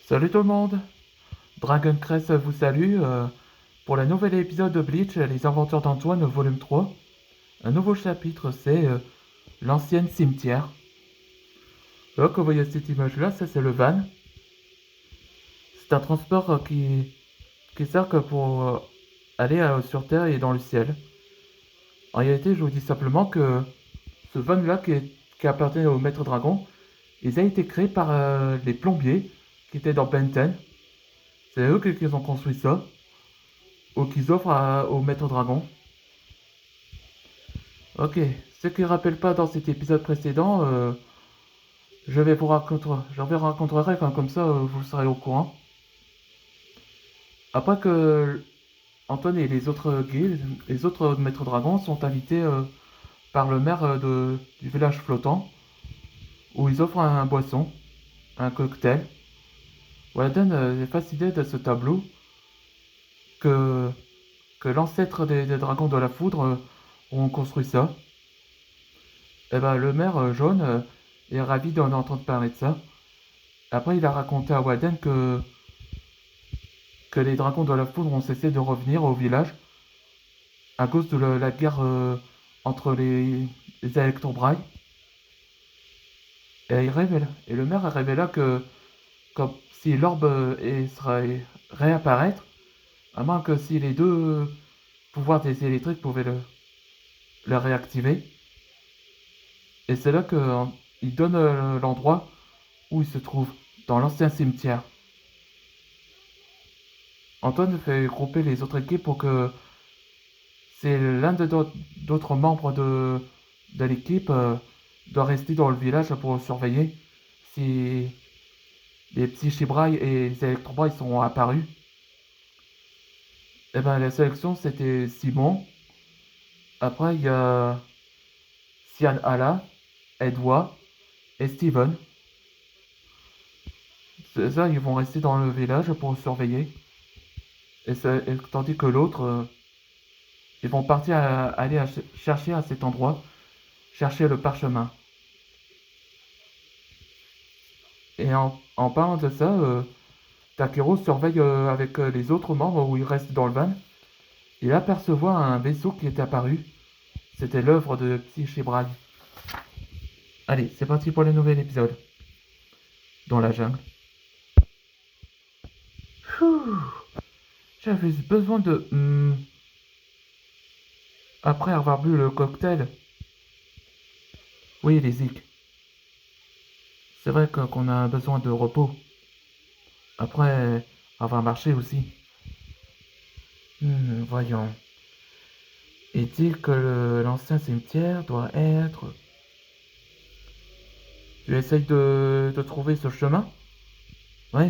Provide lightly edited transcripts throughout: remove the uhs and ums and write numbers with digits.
Salut tout le monde, Dragon Crest vous salue pour le nouvel épisode de Bleach, Les Aventures d'Antoine, volume 3. Un nouveau chapitre, c'est l'ancienne cimetière. Là, que vous voyez cette image-là, ça c'est le van. C'est un transport qui sert que pour aller sur Terre et dans le ciel. En réalité, je vous dis simplement que ce van-là qui appartient au Maître Dragon, il a été créé par les plombiers qui étaient dans Benten. C'est eux qui ont construit ça, ou qu'ils offrent au Maître Dragon. Ok, ce qui ne rappelle pas dans cet épisode précédent, je vous raconterai comme ça, vous serez au courant. Après que Antoine et les autres guides, les autres maîtres dragons sont invités par le maire du village flottant, où ils offrent un boisson, un cocktail. Walden est fasciné de ce tableau que, que l'ancêtre des dragons de la foudre ont construit ça. Et ben le maire jaune est ravi d'en entendre parler de ça. Après, il a raconté à Walden que les dragons de la foudre ont cessé de revenir au village à cause de la guerre entre les Electrobrailles. Et le maire révéla que comme si l'orbe serait réapparaître, à moins que si les deux pouvoirs des électriques pouvaient le réactiver. Et c'est là qu'il donne l'endroit où il se trouve, dans l'ancien cimetière. Antoine fait grouper les autres équipes pour que c'est l'un d'autres membres de l'équipe doit rester dans le village pour surveiller si les petits Shibrailles et les Electrobrailles sont apparus. Et ben la sélection c'était Simon. Après il y a Sian Hala, Edwa et Steven. C'est ça, ils vont rester dans le village pour surveiller. Tandis que l'autre, ils vont partir aller chercher à cet endroit, chercher le parchemin. Et en parlant de ça, Takero surveille avec les autres membres où il reste dans le van. Il apercevoit un vaisseau qui est apparu. C'était l'œuvre de Psy Shibraï. Allez, c'est parti pour le nouvel épisode. Dans la jungle. J'avais besoin de... Après avoir bu le cocktail. Oui, les zik. C'est vrai qu'on a besoin de repos. Après avoir marché aussi. Voyons. Est-il que l'ancien cimetière doit être... Tu essayes de trouver ce chemin? Oui.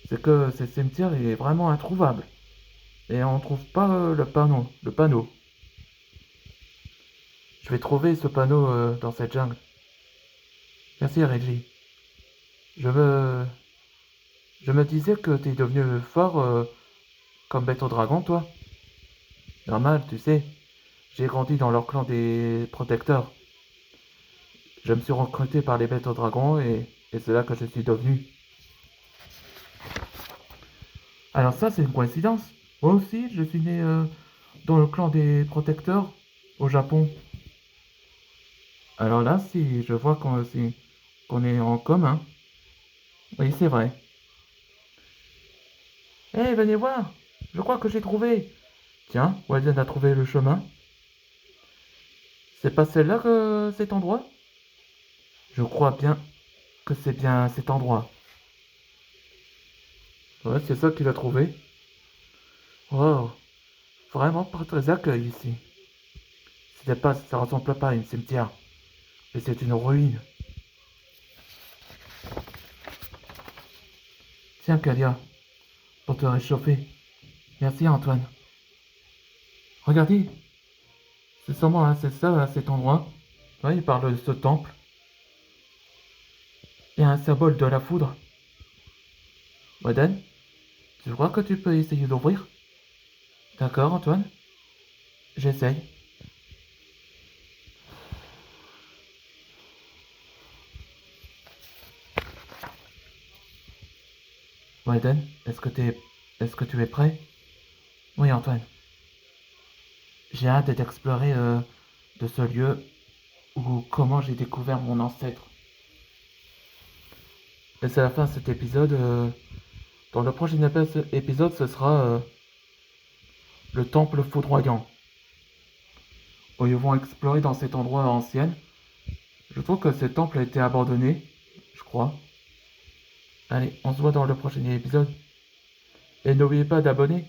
C'est que ce cimetière est vraiment introuvable. Et on trouve pas le panneau. Le panneau. Je vais trouver ce panneau dans cette jungle. Merci Reggie. Je me... Je me disais que t'es devenu fort comme bête au dragon, toi. Normal, tu sais. J'ai grandi dans leur clan des protecteurs. Je me suis recruté par les bêtes au dragon et c'est là que je suis devenu. Alors ça, c'est une coïncidence. Moi aussi, je suis né dans le clan des protecteurs au Japon. Alors là, si je vois qu'on est en commun. Oui, c'est vrai. Hé, venez voir. Je crois que j'ai trouvé. Tiens, Walden a trouvé le chemin. C'est pas celle-là que cet endroit? Je crois bien que c'est bien cet endroit. Ouais, c'est ça qu'il a trouvé. Oh, vraiment pas très accueil ici. Ça ressemble pas à une cimetière, mais c'est une ruine. Tiens, Kalia, pour te réchauffer. Merci, Antoine. Regardez, c'est sûrement c'est ça, à cet endroit. Ouais, il parle de ce temple. Il y a un symbole de la foudre. Waden, tu crois que tu peux essayer d'ouvrir? D'accord, Antoine. J'essaye. Bon, Eden, est-ce que tu es prêt? Oui, Antoine. J'ai hâte d'explorer de ce lieu où comment j'ai découvert mon ancêtre. Et c'est la fin de cet épisode. Dans le prochain épisode, ce sera le temple foudroyant, où ils vont explorer dans cet endroit ancien. Je trouve que ce temple a été abandonné, je crois. Allez, on se voit dans le prochain épisode. Et n'oubliez pas d'abonner.